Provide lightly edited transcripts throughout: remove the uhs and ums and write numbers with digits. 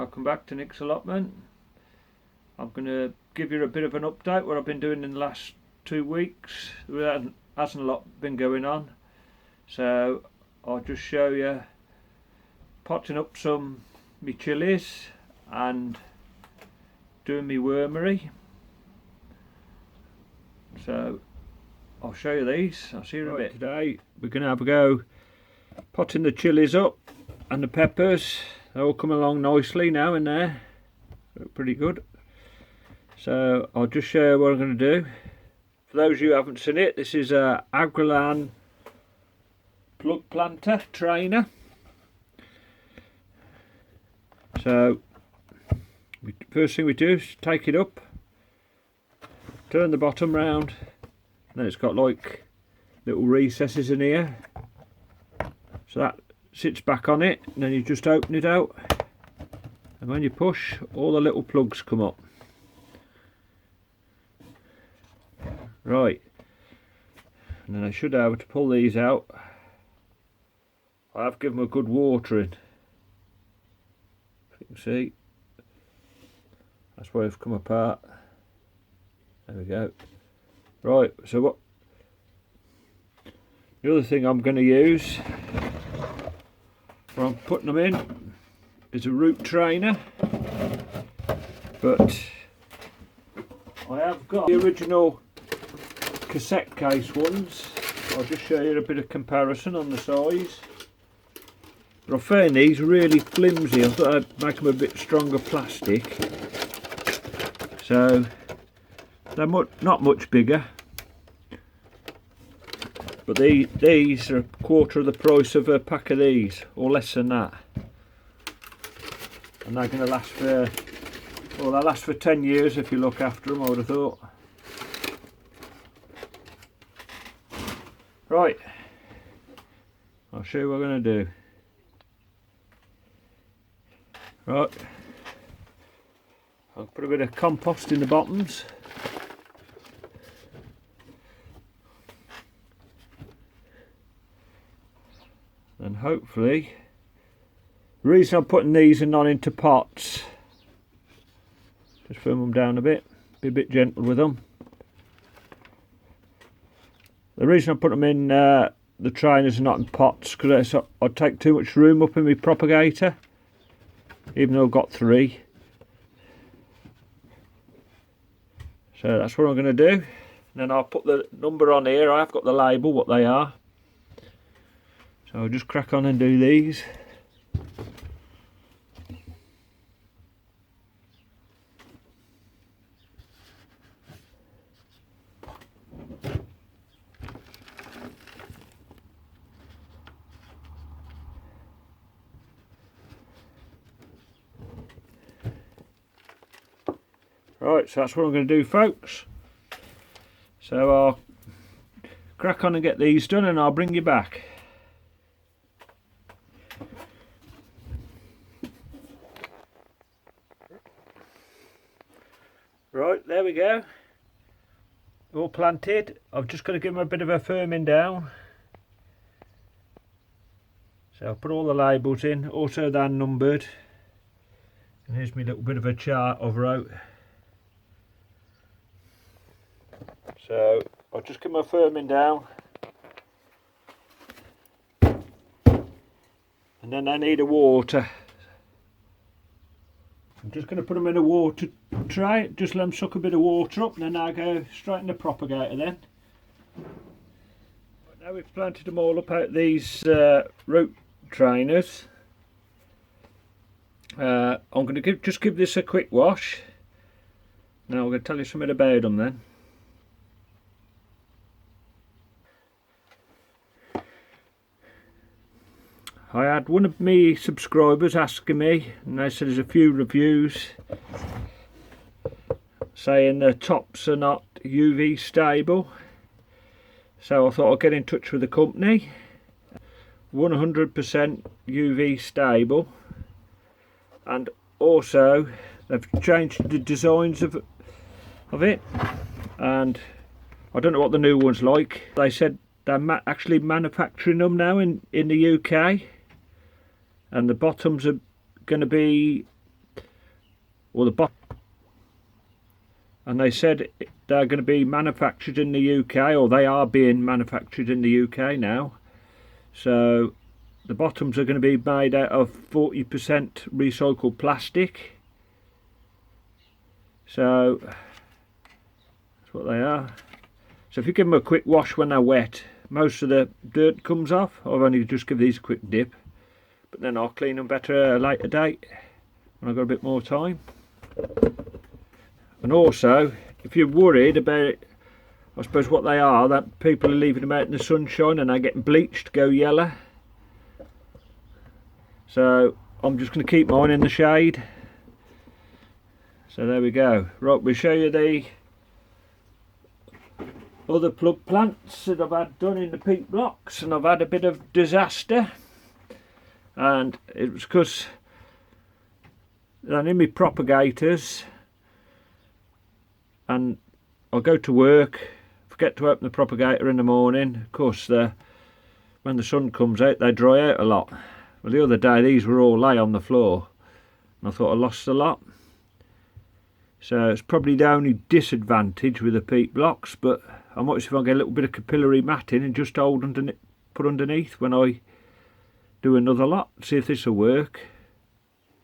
welcome back to Nick's Allotment. I'm going to give you a bit of an update what I've been doing in the last 2 weeks. There hasn't a lot been going on, so I'll just show you potting up some me chillies and doing me wormery. So I'll show you these. I'll see you in a bit. Today we're going to have a go potting the chillies up and the peppers. They all come along nicely now in there. Look pretty good. So I'll just show you what I'm going to do. For those of you who haven't seen it, this is a Allotment plug planter trainer. So first thing we do is take it up, turn the bottom round, and then it's got like little recesses in here, so that sits back on it, and then you just open it out, and when you push, all the little plugs come up. Right, and then I should be able to pull these out. I have given them a good watering. If you can see, that's why they've come apart. There we go. Right, so what the other thing I'm going to use when I'm putting them in is a root trainer, but I have got the original cassette case ones. I'll just show you a bit of comparison on the size. But I found these really flimsy. I thought I'd make them a bit stronger plastic, so they're not much bigger, but these are a quarter of the price of a pack of these, or less than that, and they're going to last for, well, they'll last for 10 years if you look after them, I would have thought. Right, I'll show you what we're going to do. Right, I'll put a bit of compost in the bottoms. And hopefully, the reason I'm putting these and not into pots, just firm them down a bit, be a bit gentle with them. The reason I put them in the trainers and not in pots, because I'd take too much room up in my propagator, even though I've got 3. So that's what I'm going to do. And then I'll put the number on here. I've got the label, what they are. So I'll just crack on and do these. Right, so that's what I'm going to do, folks. So I'll crack on and get these done, and I'll bring you back. Right, there we go. All planted. I've just got to give them a bit of a firming down. So I'll put all the labels in. Also, they're numbered. And here's my little bit of a chart I've wrote. So I'll just give them a firming down. And then I need a water. I'm just going to put them in a water tray, just let them suck a bit of water up, and then I go straight in the propagator then. But now we've planted them all up out these root trainers. I'm going to just give this a quick wash. Now I'm going to tell you something about them then. I had one of my subscribers asking me, and they said there's a few reviews saying the tops are not UV stable, so I thought I'd get in touch with the company. 100% UV stable, and also they've changed the designs of it, and I don't know what the new one's like. They said they're actually manufacturing them now in the UK. And the bottoms are going to be or the bottom. And they said they're going to be manufactured in the UK, or they are being manufactured in the UK now. So the bottoms are going to be made out of 40% recycled plastic. So that's what they are. So if you give them a quick wash when they're wet, most of the dirt comes off. I've only just give these a quick dip, but then I'll clean them better at a later date when I've got a bit more time. And also, if you're worried about, I suppose what they are, that people are leaving them out in the sunshine and they're getting bleached, go yellow. So I'm just going to keep mine in the shade. So there we go. Right, we'll show you the other plug plants that I've had done in the peat blocks, and I've had a bit of disaster, and it was because they're in my propagators, and I'll go to work, forget to open the propagator in the morning. Of course, when the sun comes out, they dry out a lot. Well, the other day these were all lay on the floor, and I thought I lost a lot. So it's probably the only disadvantage with the peat blocks, but I might see if I get a little bit of capillary matting and just hold underneath, put underneath when I do another lot, see if this will work.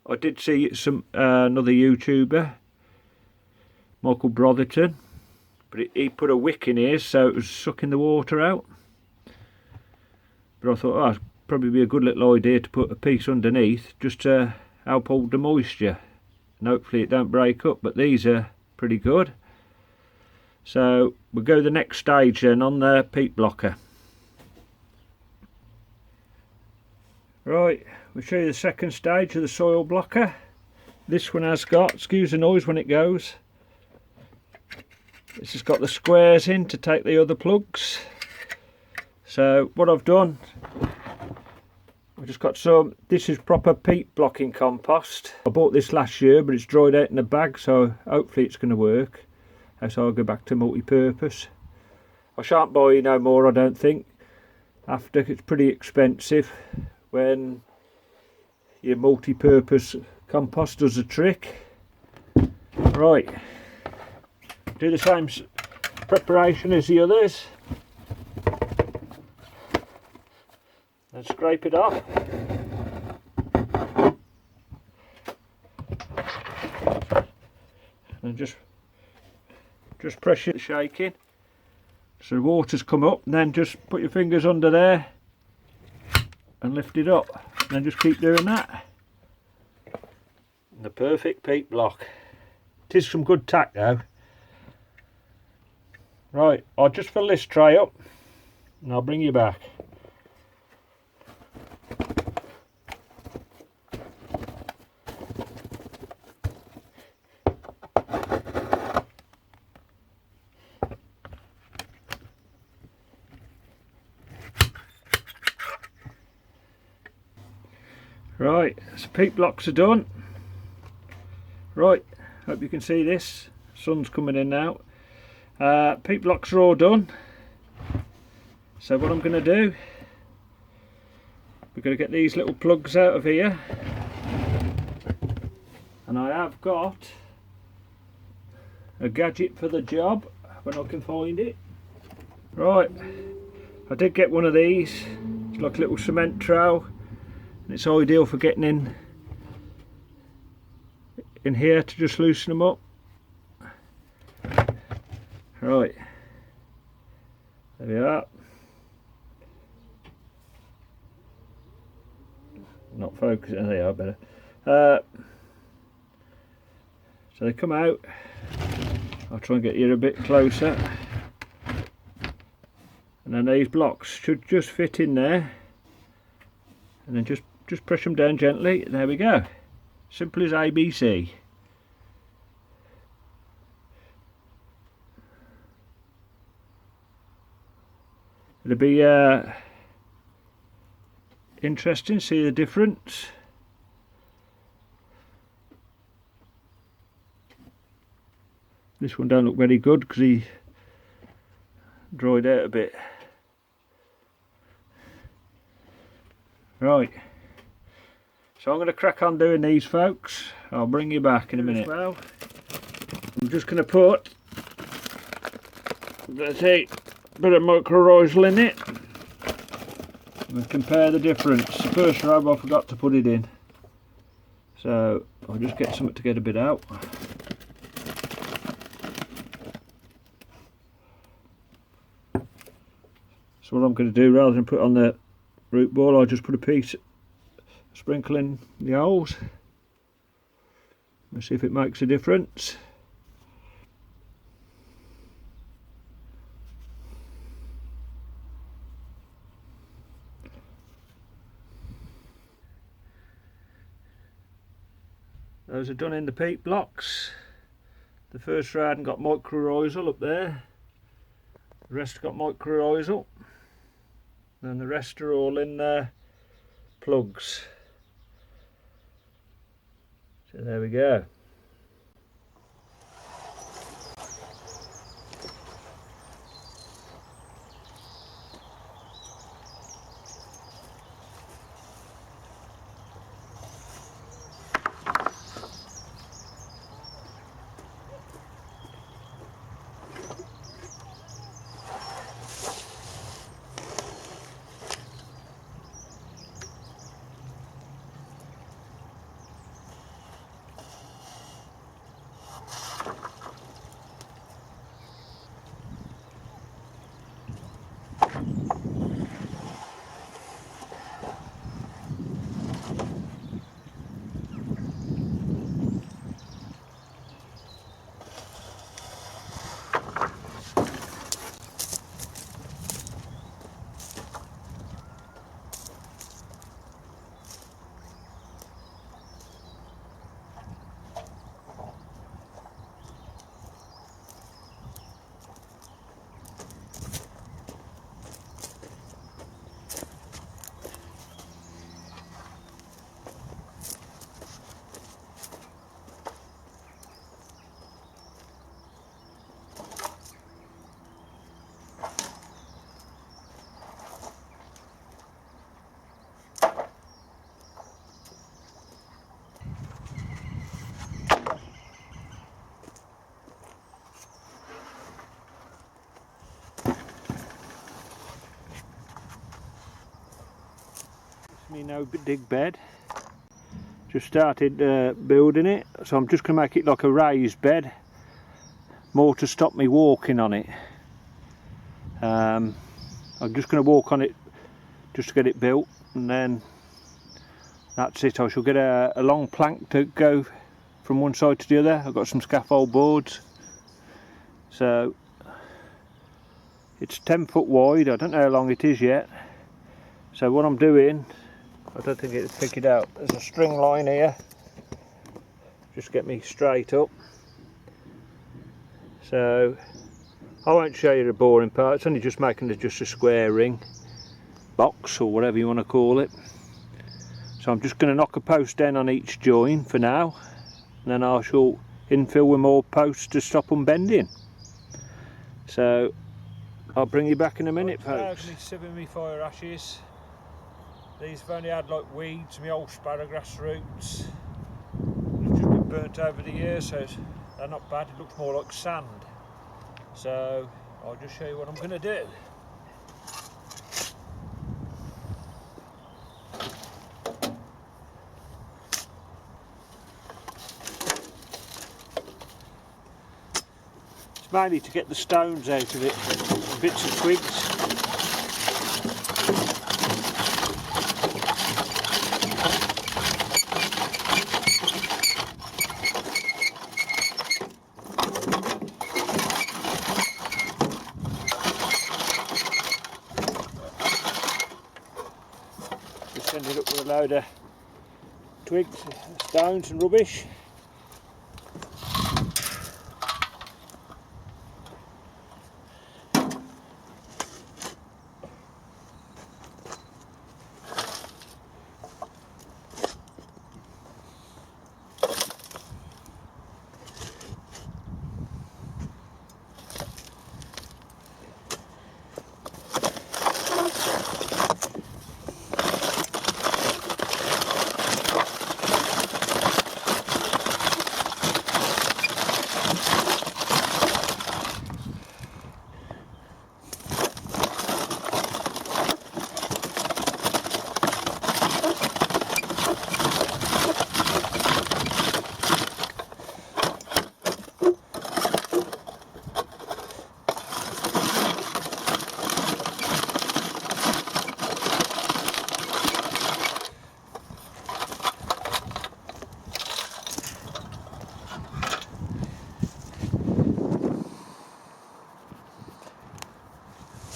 I did see another YouTuber, Michael Brotherton, but he put a wick in here so it was sucking the water out. But I thought, oh, it'd probably be a good little idea to put a piece underneath just to help hold the moisture, and hopefully it don't break up. But these are pretty good. So we'll go the next stage then on the peat blocker. Right, we'll show you the second stage of the soil blocker. This one has got, excuse the noise when it goes, this has got the squares in to take the other plugs. So what I've done, I've just got some, this is proper peat blocking compost. I bought this last year, but it's dried out in a bag, so hopefully it's going to work. So I'll go back to multi-purpose. I shan't buy no more, I don't think, after it's pretty expensive when your multi-purpose compost does the trick. Right, do the same preparation as the others and scrape it off. And just pressure the shaking so the water's come up, and then just put your fingers under there and lift it up, and then just keep doing that. The perfect peat block. It is some good tack though. Right, I'll just fill this tray up and I'll bring you back. Right, so peat blocks are done. Right, hope you can see this. Sun's coming in now. Peat blocks are all done. So what I'm going to do, we're going to get these little plugs out of here. And I have got a gadget for the job when I can find it. Right, I did get one of these. It's like a little cement trowel. It's ideal for getting in here to just loosen them up. Right, there we are. Not focusing, they are better. So they come out. I'll try and get you a bit closer. And then these blocks should just fit in there. And then just press them down gently. There we go. Simple as ABC. It'll be interesting to see the difference. This one don't look very good because he dried out a bit. Right, so I'm going to crack on doing these, folks. I'll bring you back in a minute. Well, I'm just going to put, let's see, a bit of mycorrhizal in it. And compare the difference. The first row I forgot to put it in. So I'll just get something to get a bit out. So what I'm going to do, rather than put it on the root ball, I'll just put a piece, sprinkle in the holes. Let's see if it makes a difference. Those are done in the peat blocks. The first row hadn't got mycorrhizal up there. The rest got mycorrhizal. And the rest are all in their plugs. So there we go. Me no dig bed. Just started building it, so I'm just going to make it like a raised bed, more to stop me walking on it. I'm just going to walk on it just to get it built, and then that's it. I shall get a long plank to go from one side to the other. I've got some scaffold boards, so it's 10 foot wide. I don't know how long it is yet. So what I'm doing, I don't think it'll pick it out. There's a string line here, just get me straight up. So I won't show you the boring part. It's only just making just a square ring box or whatever you want to call it. So I'm just going to knock a post down on each join for now, and then I shall infill with more posts to stop them bending. So I'll bring you back in a minute, folks. Sieving me fire ashes. These have only had like weeds, my old sparrowgrass roots. They've just been burnt over the years, so they're not bad. It looks more like sand. So I'll just show you what I'm going to do. It's mainly to get the stones out of it, bits of twigs. Ended up with a load of twigs, stones and rubbish.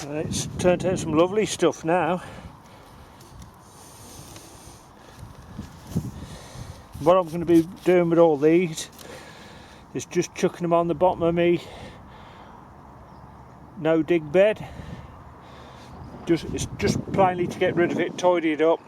It's turned out some lovely stuff now. What I'm going to be doing with all these is just chucking them on the bottom of me no dig bed. It's just plainly to get rid of it, tidy it up.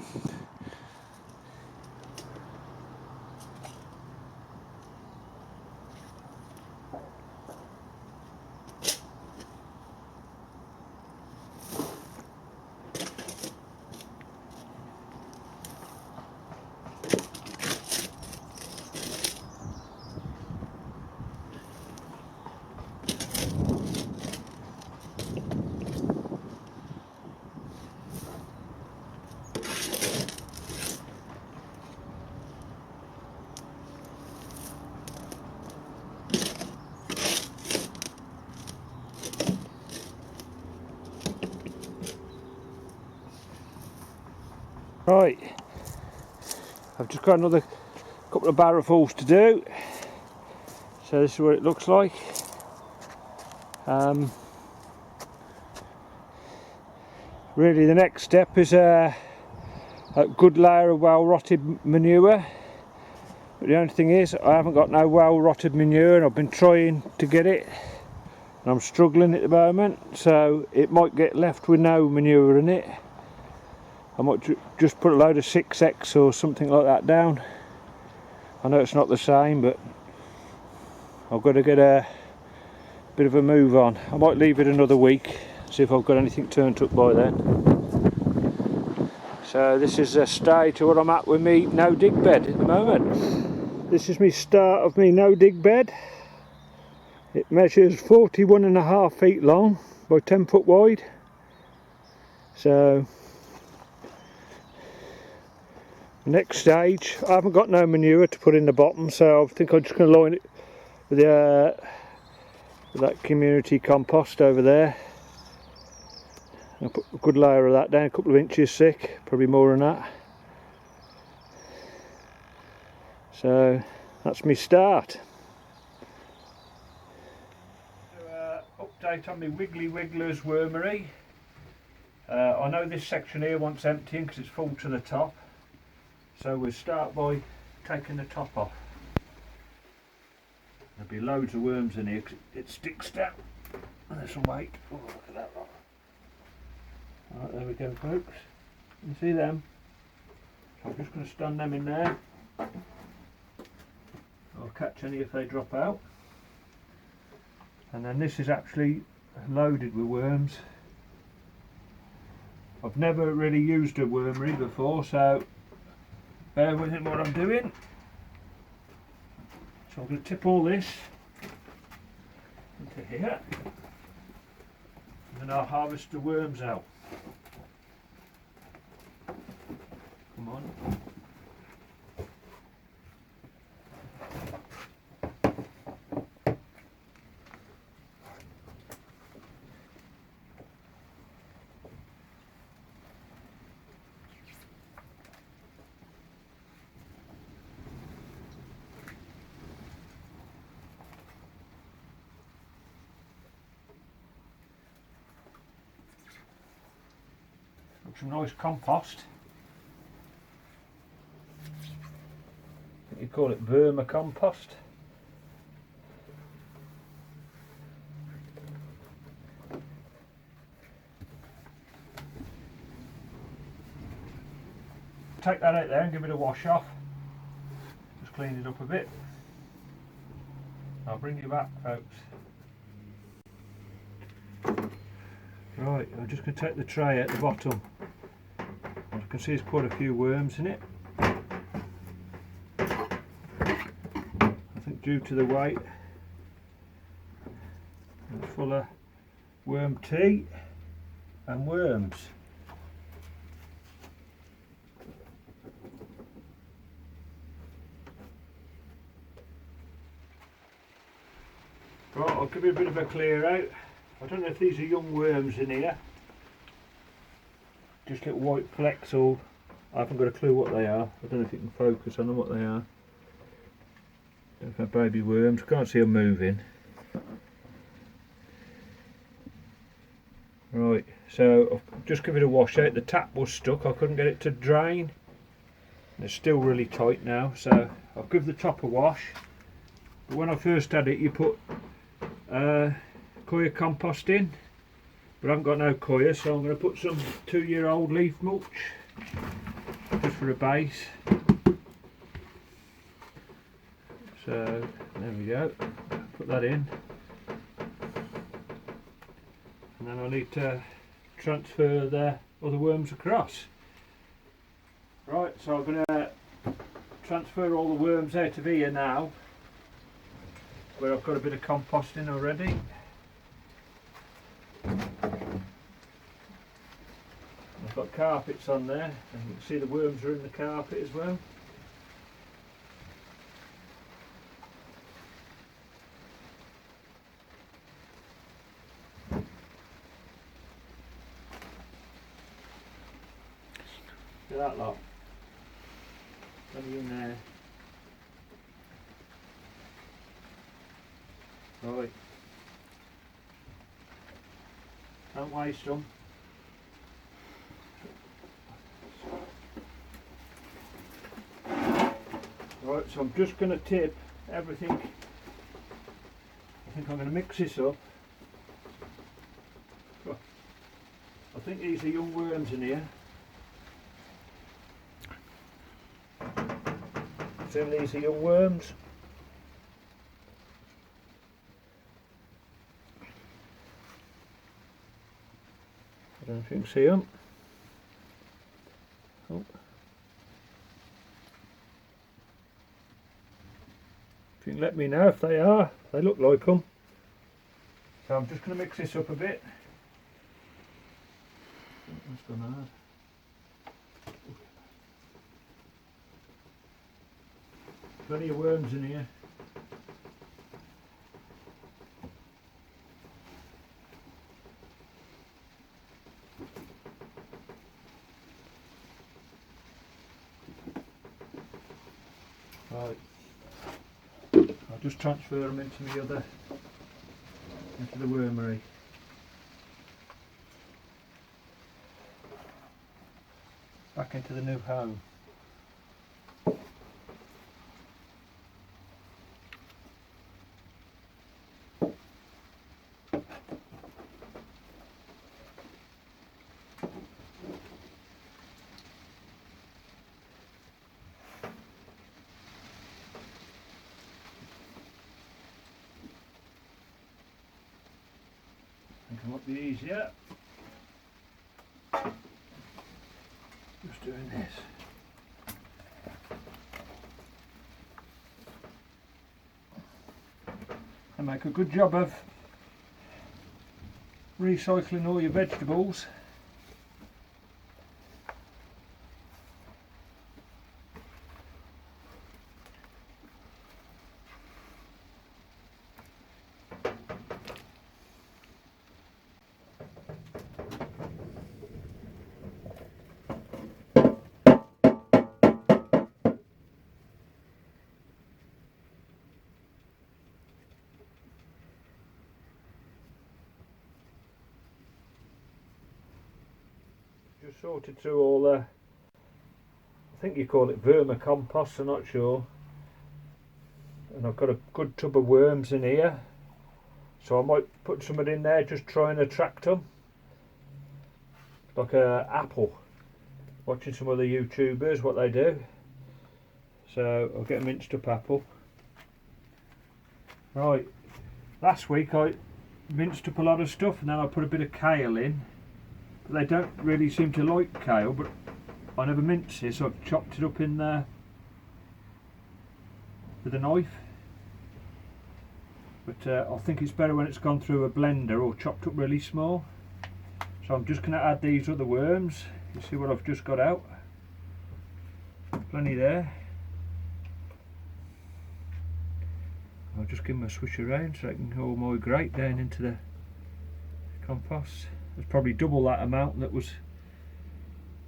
Right, I've just got another couple of barrowfuls to do, so this is what it looks like. Really the next step is a good layer of well rotted manure, but the only thing is I haven't got no well rotted manure and I've been trying to get it and I'm struggling at the moment, so it might get left with no manure in it. I might just put a load of 6X or something like that down. I know it's not the same, but I've got to get a bit of a move on. I might leave it another week, see if I've got anything turned up by then. So this is a stage to what I'm at with me no dig bed at the moment. This is my start of me no dig bed. It measures 41.5 feet long by 10 foot wide. So next stage, I haven't got no manure to put in the bottom, so I think I'm just going to line it with that community compost over there. I'll put a good layer of that down, a couple of inches thick, probably more than that. So that's my start. So, update on my Wiggly Wigglers Wormery. I know this section here wants emptying because it's full to the top. So we'll start by taking the top off. There'll be loads of worms in here because it sticks down. And this will wait. Oh, look at that lot. Right, there we go, folks. You see them? So I'm just going to stand them in there. I'll catch any if they drop out. And then this is actually loaded with worms. I've never really used a wormery before, so bear with me what I'm doing. So I'm going to tip all this into here and then I'll harvest the worms out. Come on. Some nice compost. I think you call it vermicompost. Take that out there and give it a wash off. Just clean it up a bit. I'll bring you back, folks. Right, I'm just going to take the tray at the bottom. As you can see, there's quite a few worms in it. I think due to the weight, it's full of worm tea and worms. Right, I'll give you a bit of a clear out. I don't know if these are young worms in here. Just little white flecks, or I haven't got a clue what they are. I don't know if you can focus on them, what they are. Don't know if they're baby worms. I can't see them moving. Right. So I've just given it a wash out. The tap was stuck, I couldn't get it to drain. It's still really tight now, so I'll give the top a wash. But when I first had it, you put coir compost in, but I haven't got no coir, so I'm going to put some 2-year-old leaf mulch just for a base. So there we go, put that in, and then I need to transfer the other worms across. Right, so I'm going to transfer all the worms out of here now, where I've got a bit of compost in already. I've got carpets on there, and you can see the worms are in the carpet as well. Look at that lot. Plenty in there. Right. Don't waste them. Right, so I'm just going to tip everything. I think I'm going to mix this up. I think these are young worms in here. See, these are young worms. I don't know if you can see them. Oh. If you can let me know if they are. They look like them. So I'm just going to mix this up a bit. That's gone hard. Plenty of worms in here. Right. I'll just transfer them into the wormery. Back into the new home. I think it might be easier just doing this. And make a good job of recycling all your vegetables. Just sorted through all the, I think you call it vermicompost, I'm not sure. And I've got a good tub of worms in here, so I might put some in there, just try and attract them. Like a apple, watching some other YouTubers what they do. So I'll get a minced up apple. Right, last week I minced up a lot of stuff and then I put a bit of kale in. They don't really seem to like kale, but I never mince it, so I've chopped it up in there with a knife. But I think it's better when it's gone through a blender or chopped up really small. So I'm just going to add these other worms. You see what I've just got out? Plenty there. I'll just give them a swish around so I can all migrate down into the compost. There's probably double that amount that was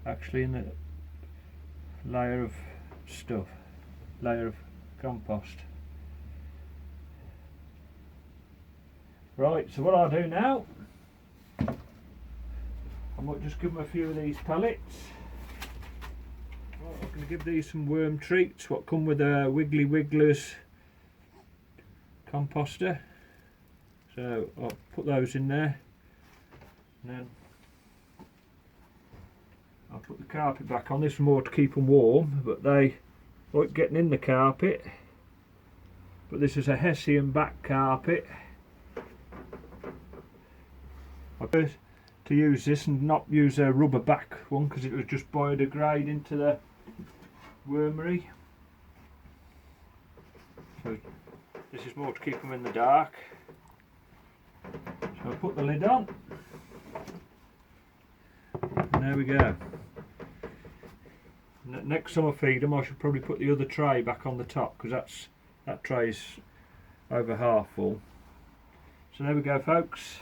actually in the layer of stuff, layer of compost. Right, so what I'll do now, I might just give them a few of these pellets. Right, I'm going to give these some worm treats, what come with a Wiggly Wigglers composter. So I'll put those in there, and then I'll put the carpet back on. This is more to keep them warm, but they like getting in the carpet. But this is a Hessian back carpet. I prefer to use this and not use a rubber back one because it was just biodegrade into the Wormery. So this is more to keep them in the dark. So I'll put the lid on. And there we go. Next time I feed them I should probably put the other tray back on the top because that tray is over half full. So there we go folks.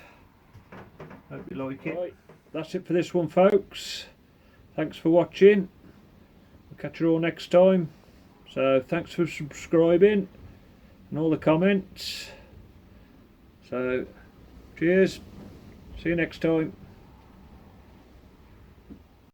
Hope you like it. Right, that's it for this one folks. Thanks for watching. We'll catch you all next time. So thanks for subscribing and all the comments. So cheers. See you next time.